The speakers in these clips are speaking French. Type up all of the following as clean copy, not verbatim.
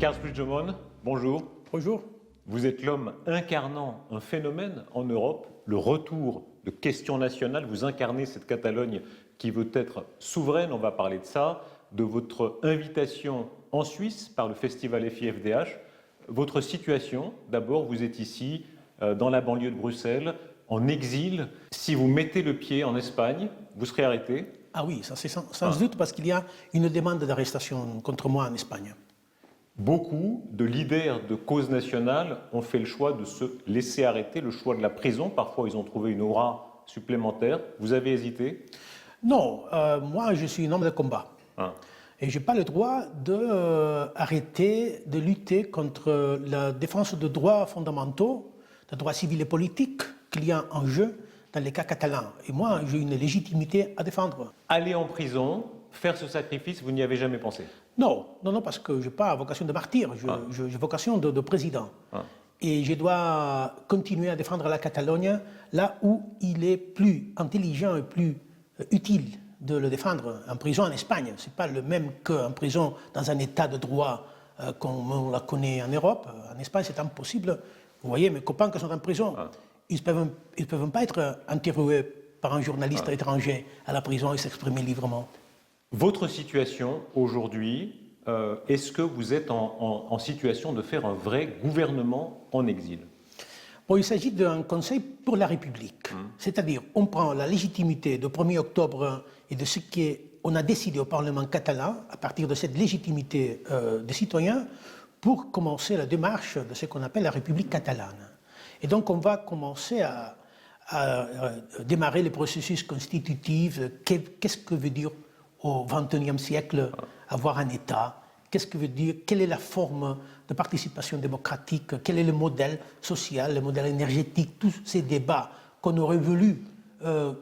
Carles Puigdemont, bonjour. Bonjour. Vous êtes l'homme incarnant un phénomène en Europe, le retour de questions nationales. Vous incarnez cette Catalogne qui veut être souveraine, on va parler de ça, de votre invitation en Suisse par le festival FIFDH. Votre situation, d'abord, vous êtes ici, dans la banlieue de Bruxelles, en exil. Si vous mettez le pied en Espagne, vous serez arrêté. Ah oui, ça c'est sans doute parce qu'il y a une demande d'arrestation contre moi en Espagne. Beaucoup de leaders de causes nationales ont fait le choix de se laisser arrêter, le choix de la prison. Parfois, ils ont trouvé une aura supplémentaire. Vous avez hésité? Non, moi je suis un homme de combat. Et je n'ai pas le droit d'arrêter de lutter contre la défense de droits fondamentaux, de droits civils et politiques qu'il y a en jeu dans les cas catalans. Et moi, j'ai une légitimité à défendre. Aller en prison, faire ce sacrifice, vous n'y avez jamais pensé? Non, parce que je n'ai pas vocation de martyr, j'ai vocation de président. Et je dois continuer à défendre la Catalogne là où il est plus intelligent et plus utile de le défendre. En prison en Espagne, ce n'est pas le même qu'en prison dans un état de droit comme on la connaît en Europe. En Espagne, c'est impossible. Vous voyez, mes copains qui sont en prison, ils ne peuvent pas être interviewés par un journaliste étranger à la prison et s'exprimer librement. Votre situation aujourd'hui, est-ce que vous êtes en situation de faire un vrai gouvernement en exil? Bon, il s'agit d'un conseil pour la République. C'est-à-dire, on prend la légitimité du 1er octobre et de ce qu'on a décidé au Parlement catalan, à partir de cette légitimité des citoyens, pour commencer la démarche de ce qu'on appelle la République catalane. Et donc, on va commencer à démarrer les processus constitutifs. Qu'est-ce que veut dire au XXIe siècle avoir un État? Qu'est-ce que veut dire? Quelle est la forme de participation démocratique? Quel est le modèle social, le modèle énergétique? Tous ces débats qu'on aurait voulu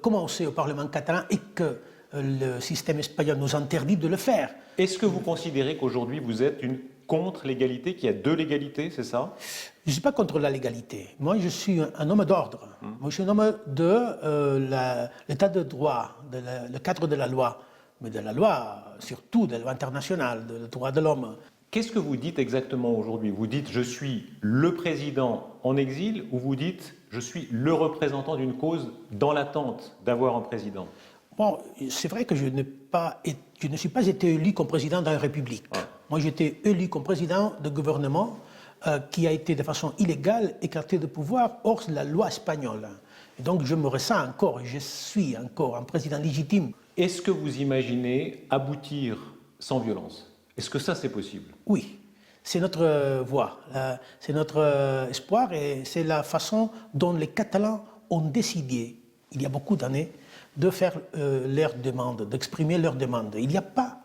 commencer au Parlement catalan et que le système espagnol nous interdit de le faire. Est-ce que vous considérez qu'aujourd'hui vous êtes contre l'égalité, qu'il y a deux légalités, c'est ça? Je ne suis pas contre la légalité. Moi, je suis un homme d'ordre. Moi, je suis un homme de l'état de droit, le cadre de la loi. Mais de la loi, surtout de la loi internationale, de droits de l'homme. Qu'est-ce que vous dites exactement aujourd'hui? Vous dites « je suis le président en exil » ou vous dites « je suis le représentant d'une cause dans l'attente d'avoir un président » ? Bon, c'est vrai que je ne suis pas été élu comme président dans la République. Moi, j'ai été élu comme président de gouvernement qui a été de façon illégale écarté de pouvoir hors la loi espagnole. Et donc, je me ressens encore, je suis encore un président légitime. Est-ce que vous imaginez aboutir sans violence? Est-ce que ça, c'est possible? Oui, c'est notre voie, c'est notre espoir et c'est la façon dont les Catalans ont décidé, il y a beaucoup d'années, de faire leurs demandes, d'exprimer leurs demandes. Il n'y a pas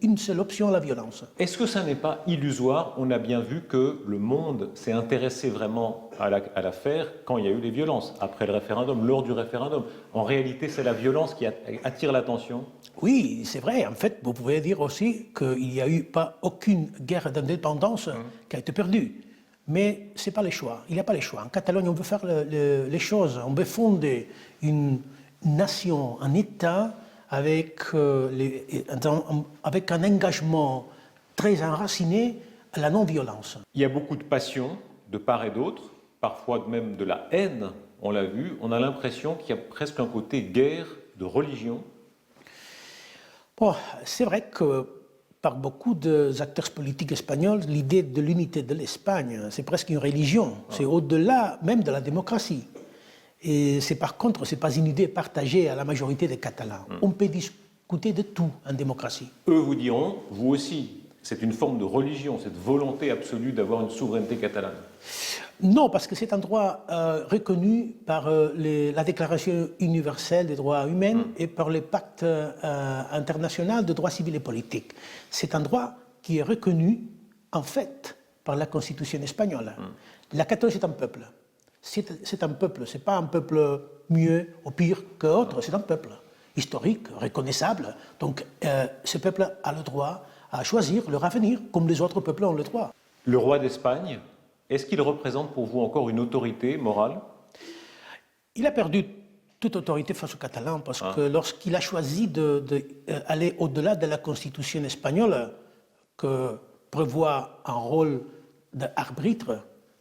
une seule option, la violence. Est-ce que ça n'est pas illusoire? On a bien vu que le monde s'est intéressé vraiment à l'affaire quand il y a eu les violences, après le référendum, lors du référendum. En réalité, c'est la violence qui attire l'attention? Oui, c'est vrai. En fait, vous pouvez dire aussi qu'il n'y a eu pas aucune guerre d'indépendance qui a été perdue. Mais ce n'est pas le choix. Il n'y a pas le choix. En Catalogne, on veut faire les choses. On veut fonder une nation, un État avec un engagement très enraciné à la non-violence. Il y a beaucoup de passion de part et d'autre, parfois même de la haine, on l'a vu. On a l'impression qu'il y a presque un côté guerre de religion. Bon, c'est vrai que par beaucoup d'acteurs politiques espagnols, l'idée de l'unité de l'Espagne, c'est presque une religion. C'est au-delà même de la démocratie. Et par contre, ce n'est pas une idée partagée à la majorité des Catalans. On peut discuter de tout en démocratie. Eux vous diront, vous aussi, c'est une forme de religion, cette volonté absolue d'avoir une souveraineté catalane. Non, parce que c'est un droit reconnu par la Déclaration universelle des droits humains et par le pacte international de droits civils et politiques. C'est un droit qui est reconnu, en fait, par la Constitution espagnole. La Catalogne, c'est un peuple. C'est un peuple, ce n'est pas un peuple mieux ou pire qu'autre, c'est un peuple historique, reconnaissable. Donc ce peuple a le droit à choisir leur avenir, comme les autres peuples ont le droit. Le roi d'Espagne, est-ce qu'il représente pour vous encore une autorité morale? Il a perdu toute autorité face aux Catalans, parce que lorsqu'il a choisi d'aller au-delà de la Constitution espagnole, que prévoit un rôle d'arbitre,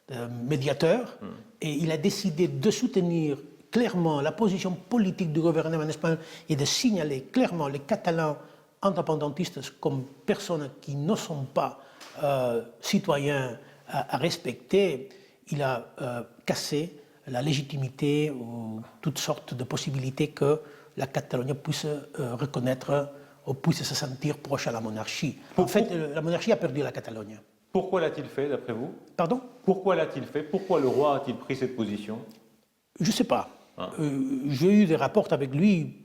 de médiateur, et il a décidé de soutenir clairement la position politique du gouvernement espagnol et de signaler clairement les Catalans indépendantistes comme personnes qui ne sont pas citoyens à respecter. Il a cassé la légitimité ou toutes sortes de possibilités que la Catalogne puisse reconnaître ou puisse se sentir proche à la monarchie. En fait, la monarchie a perdu la Catalogne. Pourquoi l'a-t-il fait, d'après vous? Pardon? Pourquoi l'a-t-il fait? Pourquoi le roi a-t-il pris cette position? Je ne sais pas. J'ai eu des rapports avec lui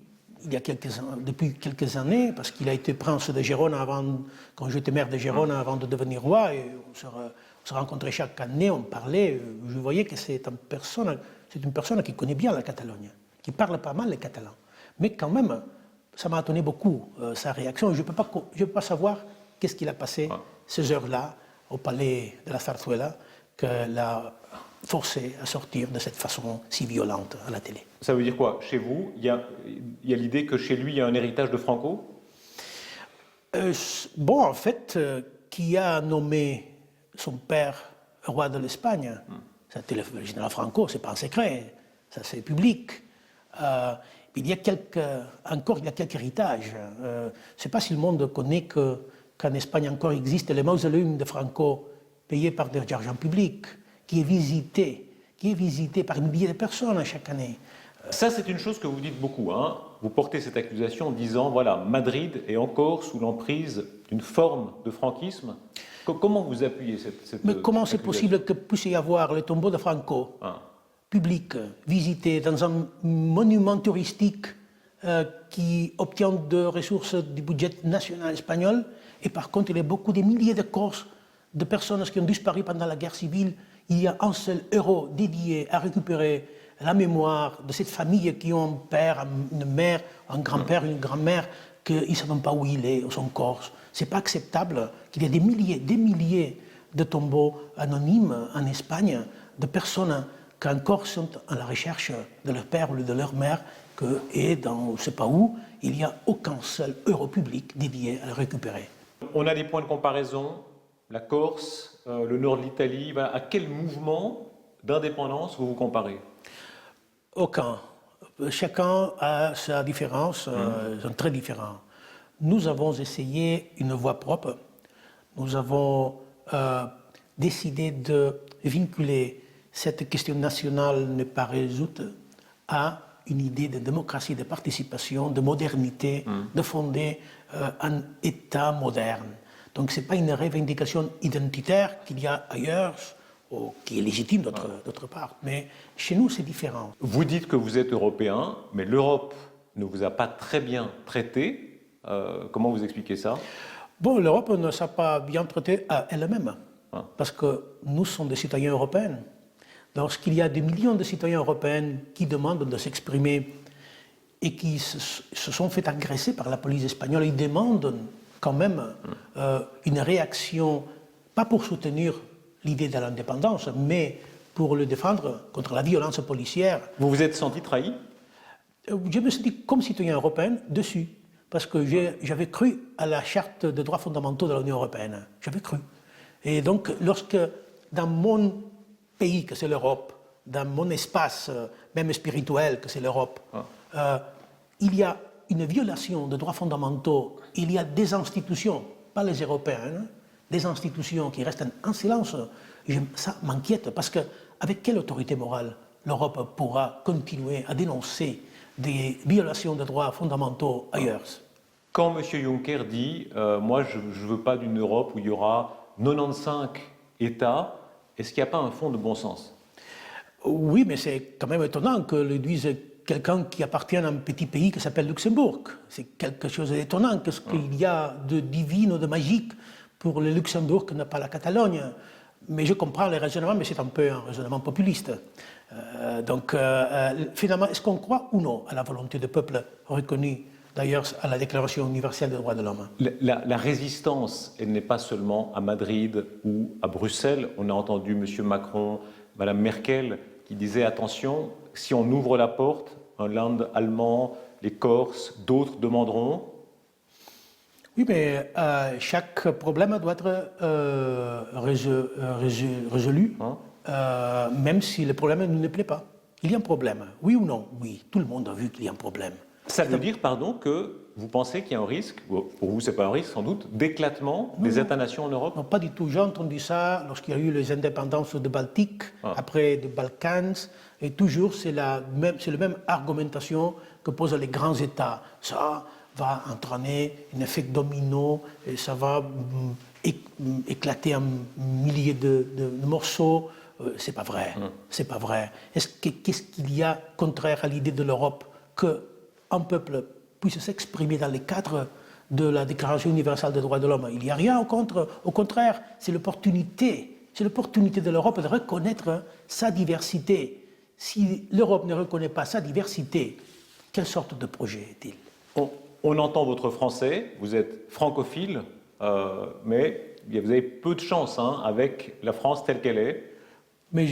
depuis quelques années, parce qu'il a été prince de Gérone quand j'étais maire de Gérone avant de devenir roi, et on se rencontrait chaque année, on parlait. Je voyais que c'est une personne qui connaît bien la Catalogne, qui parle pas mal les Catalans. Mais quand même, ça m'a étonné beaucoup, sa réaction. Je ne peux pas savoir qu'est-ce qu'il a passé ces heures-là au palais de la Zarzuela, que l'a forcé à sortir de cette façon si violente à la télé. Ça veut dire quoi? Chez vous, il y a l'idée que chez lui, il y a un héritage de Franco? Bon, en fait, qui a nommé son père roi de l'Espagne, c'était le général Franco, c'est pas un secret, ça c'est public. Il y a quelques héritages. Je ne sais pas si le monde connaît qu'en Espagne encore existe le mausoleum de Franco payé par de l'argent public, qui est visité par milliers de personnes chaque année. Ça, c'est une chose que vous dites beaucoup. Hein. Vous portez cette accusation en disant, voilà, Madrid est encore sous l'emprise d'une forme de franquisme. Comment vous appuyez cette Mais comment c'est accusation? possible que puisse y avoir le tombeau de Franco public, visité dans un monument touristique qui obtient des ressources du budget national espagnol, et par contre, il y a des milliers de corps de personnes qui ont disparu pendant la guerre civile. Il y a un seul euro dédié à récupérer la mémoire de cette famille qui ont un père, une mère, un grand-père, une grand-mère, qu'ils ne savent pas où il est, où son corps. Ce n'est pas acceptable qu'il y ait des milliers de tombeaux anonymes en Espagne, de personnes qui encore sont à la recherche de leur père ou de leur mère, et dans je ne sais pas où, il n'y a aucun seul euro public dédié à le récupérer. On a des points de comparaison, la Corse, le nord de l'Italie. À quel mouvement d'indépendance vous vous comparez? Aucun. Chacun a sa différence, ils sont très différents. Nous avons essayé une voie propre. Nous avons décidé de vinculer cette question nationale n'est pas résoute à une idée de démocratie, de participation, de modernité, de fonder un État moderne. Donc ce n'est pas une revendication identitaire qu'il y a ailleurs, qui est légitime d'autre part. Mais chez nous, c'est différent. Vous dites que vous êtes européen, mais l'Europe ne vous a pas très bien traité. Comment vous expliquez ça? Bon, l'Europe ne s'est pas bien traitée à elle-même, parce que nous sommes des citoyens européens. Lorsqu'il y a des millions de citoyens européens qui demandent de s'exprimer et qui se sont fait agresser par la police espagnole, ils demandent quand même une réaction, pas pour soutenir l'idée de l'indépendance, mais pour le défendre contre la violence policière. Vous vous êtes senti trahi? Je me suis dit, comme citoyen européen, dessus, parce que j'avais cru à la charte des droits fondamentaux de l'Union européenne. J'avais cru. Et donc, lorsque dans mon pays, que c'est l'Europe, dans mon espace, même spirituel, que c'est l'Europe, il y a une violation des droits fondamentaux, il y a des institutions, pas les Européens, des institutions qui restent en silence, ça m'inquiète, parce qu'avec quelle autorité morale l'Europe pourra continuer à dénoncer des violations de droits fondamentaux ailleurs? Quand M. Juncker dit moi, je ne veux pas d'une Europe où il y aura 95 États, est-ce qu'il n'y a pas un fond de bon sens? Oui, mais c'est quand même étonnant que le dise quelqu'un qui appartient à un petit pays qui s'appelle Luxembourg. C'est quelque chose d'étonnant. Qu'est-ce qu'il y a de divin ou de magique pour le Luxembourg que n'a pas la Catalogne? Mais je comprends les raisonnements, mais c'est un peu un raisonnement populiste. Donc, finalement, est-ce qu'on croit ou non à la volonté du peuple reconnue, d'ailleurs, à la Déclaration universelle des droits de l'homme? La résistance, elle n'est pas seulement à Madrid ou à Bruxelles. On a entendu M. Macron, Mme Merkel, qui disaient attention, si on ouvre la porte, un land allemand, les Corses, d'autres demanderont. Oui, mais chaque problème doit être résolu, Hein? même si le problème ne nous plaît pas. Il y a un problème, oui ou non? Oui, tout le monde a vu qu'il y a un problème. Ça veut dire, pardon, que vous pensez qu'il y a un risque, ou pour vous c'est pas un risque sans doute, d'éclatement des États-nations en Europe? Non, pas du tout. J'ai entendu ça lorsqu'il y a eu les indépendances de Baltique, après les Balkans, et toujours c'est la même argumentation que posent les grands États. Ça va entraîner un effet domino et ça va éclater en milliers de morceaux. C'est pas vrai. C'est pas vrai. Qu'est-ce qu'il y a contraire à l'idée de l'Europe qu'un peuple puisse s'exprimer dans les cadres de la Déclaration universelle des droits de l'homme? Il n'y a rien au contraire, c'est l'opportunité. C'est l'opportunité de l'Europe de reconnaître sa diversité. Si l'Europe ne reconnaît pas sa diversité, quelle sorte de projet est-il? On entend votre français, vous êtes francophile, mais vous avez peu de chance hein, avec la France telle qu'elle est. Mais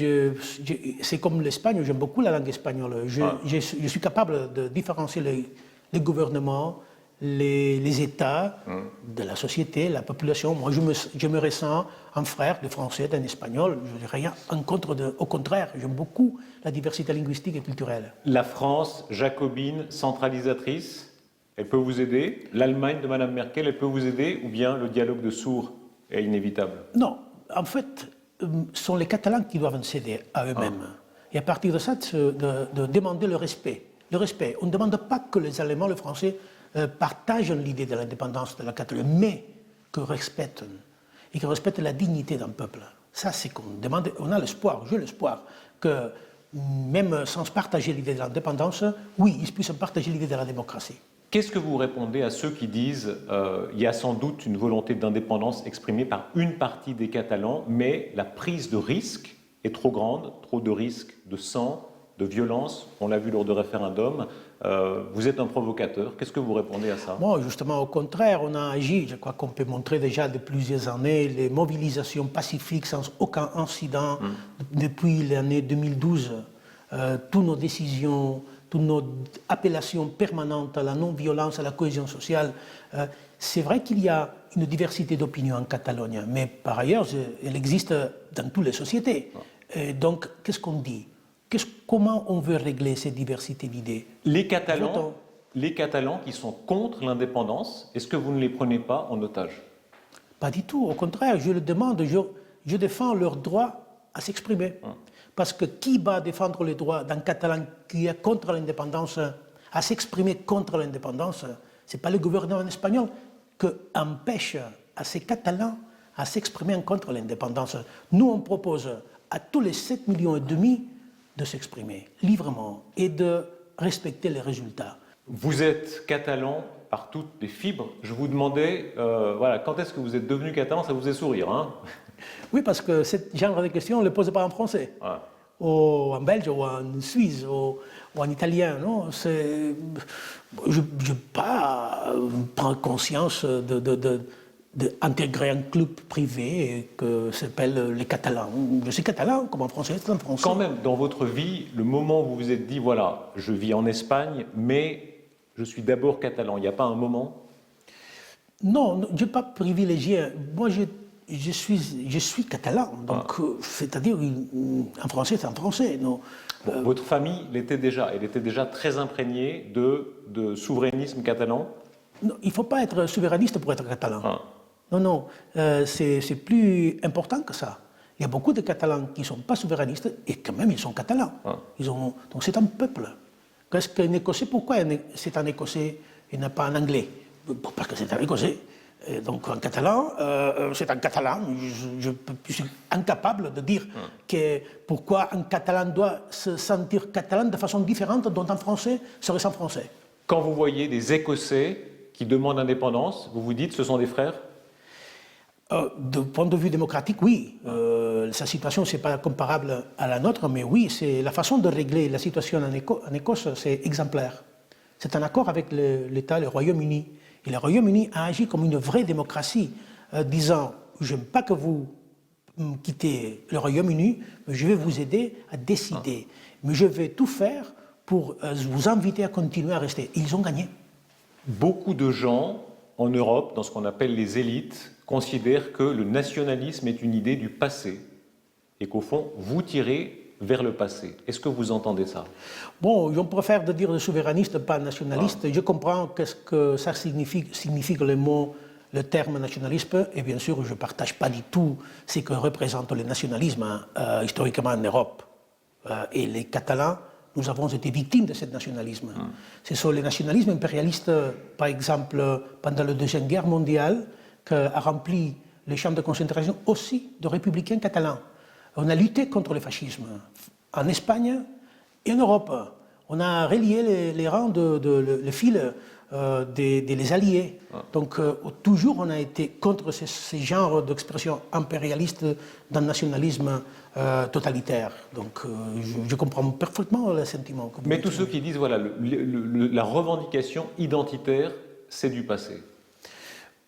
c'est comme l'Espagne, j'aime beaucoup la langue espagnole. Je suis capable de différencier les gouvernements, les États, de la société, la population. Moi, je me ressens un frère de français, d'un espagnol. Je n'ai rien en contre au contraire, j'aime beaucoup la diversité linguistique et culturelle. La France, jacobine, centralisatrice, elle peut vous aider. L'Allemagne de Mme Merkel, elle peut vous aider. Ou bien le dialogue de sourds est inévitable? Non, en fait, ce sont les Catalans qui doivent céder à eux-mêmes. Et à partir de ça, de demander le respect. Le respect. On ne demande pas que les Allemands, les Français partagent l'idée de l'indépendance de la Catalogne, mais que respectent. Et que respectent la dignité d'un peuple. Ça, c'est qu'on demande. On a l'espoir, j'ai l'espoir, que même sans partager l'idée de l'indépendance, oui, ils puissent partager l'idée de la démocratie. Qu'est-ce que vous répondez à ceux qui disent il y a sans doute une volonté d'indépendance exprimée par une partie des Catalans, mais la prise de risque est trop grande, trop de risques de sang, de violence, on l'a vu lors de référendums. Vous êtes un provocateur, qu'est-ce que vous répondez à ça? Bon, justement, au contraire, on a agi, je crois qu'on peut montrer déjà de plusieurs années les mobilisations pacifiques sans aucun incident depuis l'année 2012. Toutes nos décisions, toutes nos appellations permanentes à la non-violence, à la cohésion sociale. C'est vrai qu'il y a une diversité d'opinions en Catalogne, mais par ailleurs, elle existe dans toutes les sociétés. Et donc, qu'est-ce qu'on dit? Comment on veut régler cette diversité d'idées? Les Catalans qui sont contre l'indépendance, est-ce que vous ne les prenez pas en otage? Pas du tout, au contraire, je le demande, je défends leur droit à s'exprimer. Parce que qui va défendre les droits d'un Catalan qui est contre l'indépendance, à s'exprimer contre l'indépendance? Ce n'est pas le gouvernement espagnol qui empêche à ces Catalans à s'exprimer contre l'indépendance. Nous, on propose à tous les 7,5 millions de s'exprimer librement et de respecter les résultats. Vous êtes catalan par toutes les fibres. Je vous demandais, voilà, quand est-ce que vous êtes devenu catalan? Ça vous fait sourire, hein? Oui, parce que ce genre de questions, on ne les pose pas en français, ou en belge, ou en suisse, ou en italien. Non, je n'ai pas prendre conscience d'intégrer un club privé que s'appelle les Catalans. Je suis catalan, comme en français, c'est en français. Quand même, dans votre vie, le moment où vous vous êtes dit, voilà, je vis en Espagne, mais je suis d'abord catalan, il n'y a pas un moment? Non, je n'ai pas privilégié. Moi, je suis catalan, donc c'est-à-dire en français, c'est en français. Non. Bon, votre famille l'était déjà, elle était déjà très imprégnée de souverainisme catalan? Non, il ne faut pas être souverainiste pour être catalan. Non, c'est plus important que ça. Il y a beaucoup de Catalans qui ne sont pas souverainistes et quand même ils sont catalans. Donc c'est un peuple. Qu'est-ce qu'un Écossais? Pourquoi c'est un Écossais et non pas un Anglais? Parce que c'est un Écossais. Et donc en catalan, c'est un catalan. Je suis incapable de dire pourquoi un catalan doit se sentir catalan de façon différente dont un Français serait sans français. Quand vous voyez des Écossais qui demandent l'indépendance, vous vous dites ce sont des frères? De point de vue démocratique, oui. Sa situation, ce n'est pas comparable à la nôtre, mais oui, c'est la façon de régler la situation en Écosse, c'est exemplaire. C'est un accord avec l'État, le Royaume-Uni. Et le Royaume-Uni a agi comme une vraie démocratie, disant « je n'aime pas que vous quittez le Royaume-Uni, mais je vais vous aider à décider. Mais je vais tout faire pour vous inviter à continuer à rester. » Ils ont gagné. Beaucoup de gens en Europe, dans ce qu'on appelle les élites, considèrent que le nationalisme est une idée du passé et qu'au fond, vous tirez vers le passé. Est-ce que vous entendez ça? Bon, je préfère de dire souverainiste, pas nationaliste. Je comprends qu'est-ce que ça signifie que le terme nationalisme, et bien sûr, je ne partage pas du tout ce que représente le nationalisme historiquement en Europe. Et les Catalans, nous avons été victimes de ce nationalisme. Ce sont les nationalismes impérialistes, par exemple, pendant la Deuxième Guerre mondiale, qui a rempli les champs de concentration aussi de républicains catalans. On a lutté contre le fascisme en Espagne et en Europe. On a relié les rangs le fil des alliés. Donc toujours on a été contre ces genres d'expressions impérialistes d'un nationalisme totalitaire. Donc je comprends parfaitement le sentiment. Que vous Mais tous ceux qui disent voilà, la revendication identitaire, c'est du passé.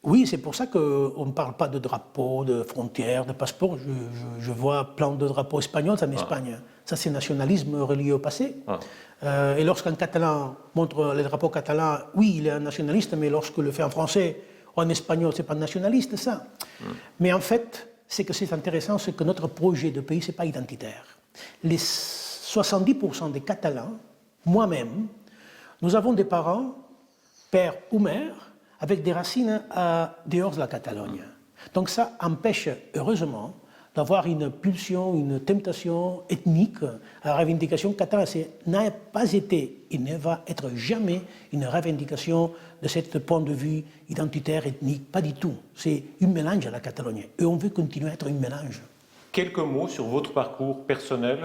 Oui, c'est pour ça qu'on ne parle pas de drapeau, de frontières, de passeport. Je vois plein de drapeaux espagnols en Espagne. Ça, c'est nationalisme relié au passé. Et lorsqu'un Catalan montre le drapeau catalan, oui, il est un nationaliste, mais lorsque le fait en français ou en espagnol, ce n'est pas nationaliste, ça. Mais en fait, ce que c'est intéressant, c'est que notre projet de pays, ce n'est pas identitaire. Les 70% des Catalans, moi-même, nous avons des parents, père ou mère, avec des racines dehors de la Catalogne. Donc ça empêche, heureusement, d'avoir une pulsion, une temptation ethnique à la revendication catalane. Ça n'a pas été et ne va être jamais une revendication de ce point de vue identitaire, ethnique, pas du tout. C'est un mélange à la Catalogne et on veut continuer à être un mélange. Quelques mots sur votre parcours personnel,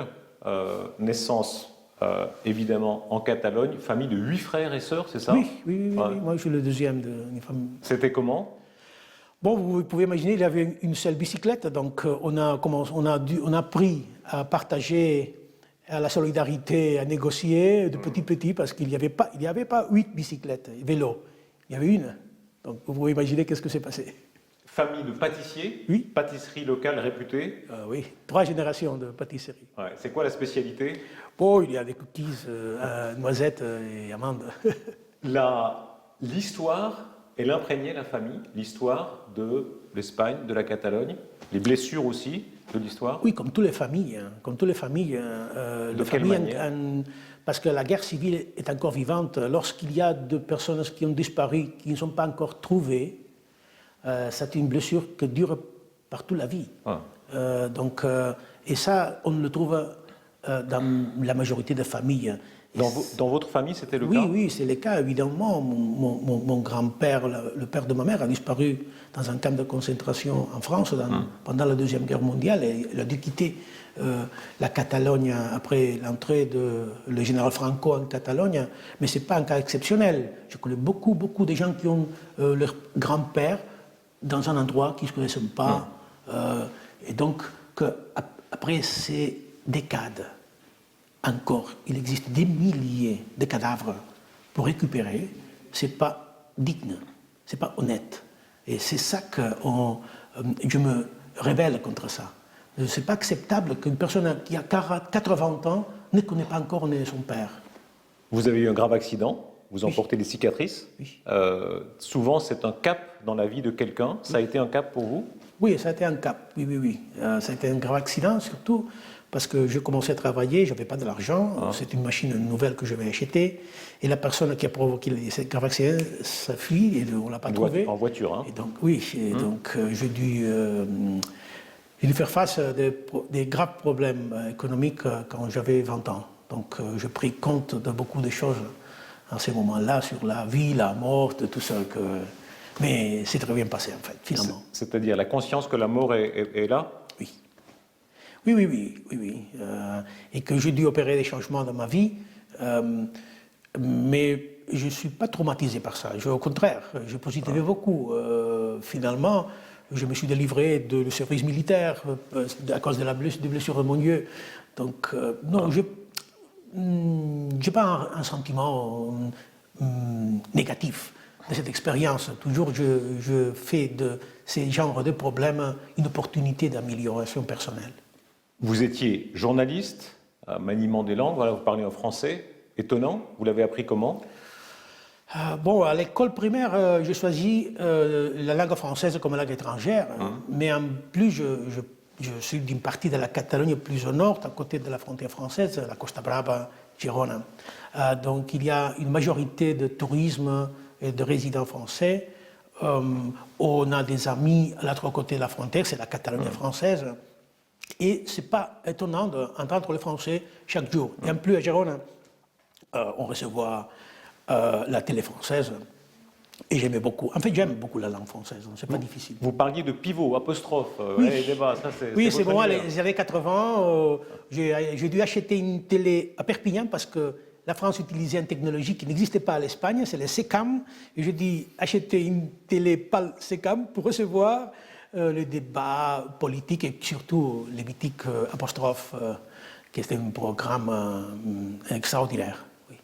naissance évidemment en Catalogne, famille de 8 frères et sœurs, c'est ça? Oui. Moi je suis le deuxième d'une famille. C'était comment? Bon, vous pouvez imaginer, il avait une seule bicyclette, donc on a appris à partager, à la solidarité, à négocier de petit, parce qu'il n'y avait pas 8 bicyclettes, vélos, il y avait une. Donc vous pouvez imaginer qu'est-ce que s'est passé. Famille de pâtissiers, oui. Pâtisserie locale réputée. Oui, 3 générations de pâtisserie. Ouais. C'est quoi la spécialité? Oh, il y a des cookies, noisettes et amandes. L'histoire, elle imprégnait la famille, l'histoire de l'Espagne, de la Catalogne, les blessures aussi de l'histoire? Oui, comme toutes les familles. De quelle manière? Parce que la guerre civile est encore vivante. Lorsqu'il y a deux personnes qui ont disparu, qui ne sont pas encore trouvées, c'est une blessure qui dure par toute la vie. Et ça, on le trouve dans la majorité des familles. Dans votre famille, c'était le cas? Oui, c'est le cas, évidemment. Mon grand-père, le père de ma mère, a disparu dans un camp de concentration en France pendant la Deuxième Guerre mondiale. Et il a dû quitter la Catalogne après l'entrée du général Franco en Catalogne. Mais ce n'est pas un cas exceptionnel. Je connais beaucoup de gens qui ont leur grand-père dans un endroit qu'ils ne connaissent pas. Et donc, après ces décades, encore, il existe des milliers de cadavres pour récupérer. Ce n'est pas digne, ce n'est pas honnête. Et c'est ça que je me rebelle contre ça. Ce n'est pas acceptable qu'une personne qui a 80 ans ne connaît pas encore son père. Vous avez eu un grave accident, vous en portez des cicatrices. Oui. Souvent, c'est un cap dans la vie de quelqu'un. Ça a été un cap pour vous? Oui, ça a été un cap, oui. Ça a été un grave accident, surtout parce que je commençais à travailler, je n'avais pas de l'argent, c'est une machine nouvelle que je vais acheter, et la personne qui a provoqué ce grave accident s'enfuit et on ne l'a pas trouvé. En voiture, hein? Et donc, oui, donc j'ai dû faire face à des graves problèmes économiques quand j'avais 20 ans. Donc j'ai pris compte de beaucoup de choses à ces moments-là, sur la vie, la mort, tout ça. Mais c'est très bien passé, en fait, finalement. C'est-à-dire la conscience que la mort est là? Oui. Et que j'ai dû opérer des changements dans ma vie, mais je ne suis pas traumatisé par ça. Au contraire, je positivais beaucoup. Finalement, je me suis délivré du service militaire à cause des blessures de mon yeux. Donc, non, je n'ai pas un sentiment négatif de cette expérience. Toujours, je fais de ces genres de problèmes une opportunité d'amélioration personnelle. Vous étiez journaliste, maniement des langues, voilà, vous parlez en français, étonnant, vous l'avez appris comment? Bon, à l'école primaire, j'ai choisi la langue française comme langue étrangère, mais en plus, je suis d'une partie de la Catalogne plus au nord, à côté de la frontière française, la Costa Brava, Girona. Donc il y a une majorité de tourisme et de résidents français. On a des amis à l'autre côté de la frontière, c'est la Catalogne française. Et ce n'est pas étonnant d'entendre les Français chaque jour. Et en plus, à Girona, on recevait la télé française. Et j'aimais beaucoup. En fait, j'aime beaucoup la langue française. C'est pas difficile. Vous parliez de pivot, apostrophe, Oui, débat, ça c'est. oui, c'est votre bon. univers. J'avais 80 ans. J'ai dû acheter une télé à Perpignan parce que la France utilisait une technologie qui n'existait pas à l'Espagne, c'est le SECAM. Et j'ai dû acheter une télé PAL SECAM pour recevoir le débat politique et surtout les mythiques apostrophes, qui était un programme extraordinaire. Oui.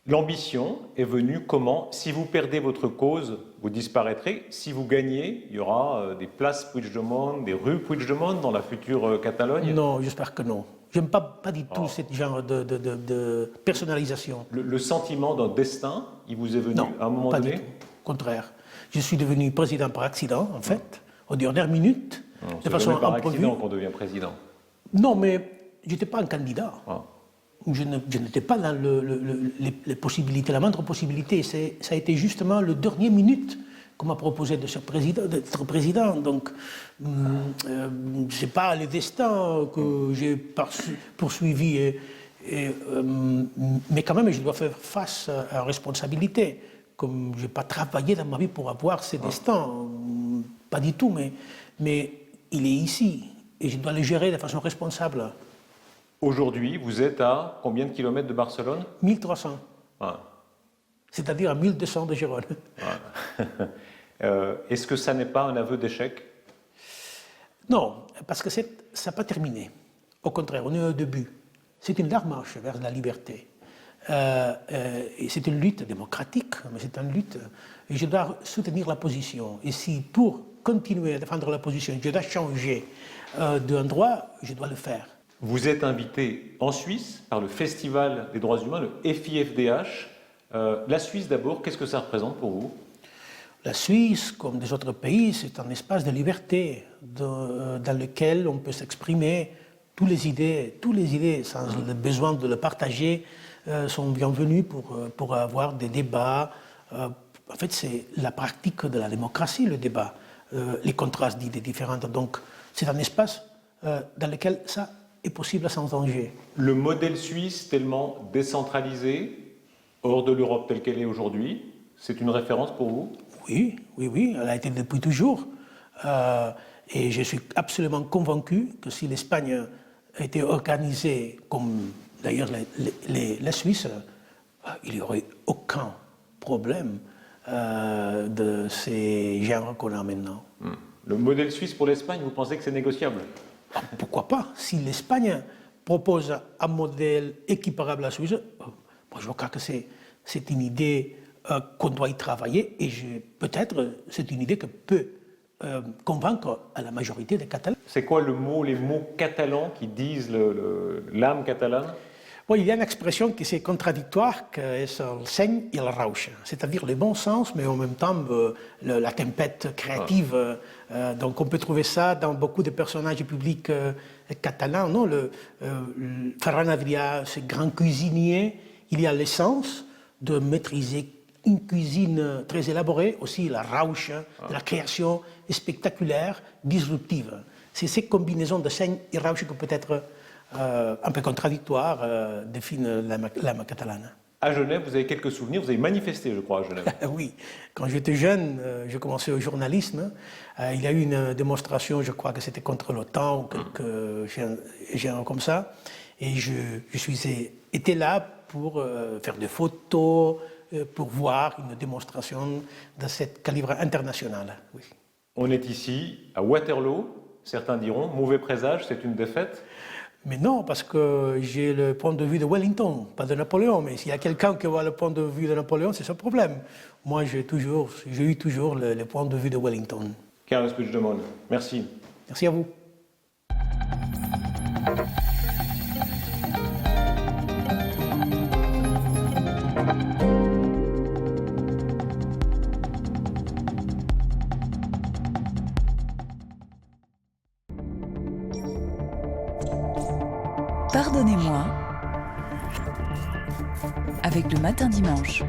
L'ambition est venue comment? Si vous perdez votre cause, vous disparaîtrez. Si vous gagnez, il y aura des places Puigdemont, des rues Puigdemont dans la future Catalogne? Non, j'espère que non. J'aime pas du tout ce genre de personnalisation. Le sentiment d'un destin, il vous est venu Non, à un moment pas donné? du tout. Au contraire. Je suis devenu président par accident, en fait, aux dernières minutes, Non, de c'est façon jamais par imprévue. accident qu'on devient président. Non, mais je n'étais pas un candidat. Ah. Je n'étais pas dans les possibilités, la moindre possibilité. Ça a été justement le dernier minute qu'on m'a proposé d'être président. Donc, ce n'est pas le destin que j'ai poursuivi. Mais quand même, je dois faire face à la responsabilité. Comme je n'ai pas travaillé dans ma vie pour avoir ce destin, pas du tout, mais il est ici. Et je dois le gérer de façon responsable. Aujourd'hui, vous êtes à combien de kilomètres de Barcelone? 1300. Ah. C'est-à-dire à 1200 de Gérone. Est-ce que ça n'est pas un aveu d'échec? Non, parce que ça n'a pas terminé. Au contraire, on est au début. C'est une large marche vers la liberté. Et c'est une lutte démocratique, mais c'est une lutte. Et je dois soutenir la position. Et si pour continuer à défendre la position, je dois changer d'endroit, je dois le faire. Vous êtes invité en Suisse par le Festival des droits humains, le FIFDH. La Suisse d'abord, qu'est-ce que ça représente pour vous? La Suisse, comme des autres pays, c'est un espace de liberté dans lequel on peut s'exprimer. Toutes les idées, sans le besoin de le partager, sont bienvenues pour avoir des débats. En fait, c'est la pratique de la démocratie, le débat, les contrastes d'idées différentes. Donc, c'est un espace dans lequel ça est possible sans danger. Le modèle suisse tellement décentralisé, hors de l'Europe telle qu'elle est aujourd'hui, c'est une référence pour vous? Oui, elle a été depuis toujours. Et je suis absolument convaincu que si l'Espagne était organisée comme d'ailleurs la Suisse, il n'y aurait aucun problème de ces genres qu'on a maintenant. Le modèle suisse pour l'Espagne, vous pensez que c'est négociable? Pourquoi pas? Si l'Espagne propose un modèle équiparable à la Suisse, moi je crois que c'est une idée qu'on doit y travailler et peut-être c'est une idée que peut convaincre à la majorité des Catalans. C'est quoi les mots catalans qui disent l'âme catalane? Bon, il y a une expression qui est contradictoire, qui est le seny et le rauch, c'est-à-dire le bon sens, mais en même temps la tempête créative. Donc on peut trouver ça dans beaucoup de personnages publics catalans. Non, Ferran Adrià, ce grand cuisinier, il y a l'essence de maîtriser une cuisine très élaborée, aussi la rauch, de la création spectaculaire, disruptive. C'est ces combinaisons de seny et rauch que peut-être un peu contradictoire définissent l'âme catalane. À Genève, vous avez quelques souvenirs, vous avez manifesté, je crois, à Genève. Oui, quand j'étais jeune, je commençais au journalisme. Il y a eu une démonstration, je crois que c'était contre l'OTAN ou quelque genre comme ça. Et je été là pour faire des photos, pour voir une démonstration de ce calibre international. Oui. On est ici, à Waterloo. Certains diront, mauvais présage, c'est une défaite. Mais non, parce que j'ai le point de vue de Wellington, pas de Napoléon. Mais s'il y a quelqu'un qui voit le point de vue de Napoléon, c'est son problème. Moi, j'ai eu toujours le point de vue de Wellington. Carles Puigdemont, merci. Merci à vous. Pardonnez-moi avec le matin dimanche.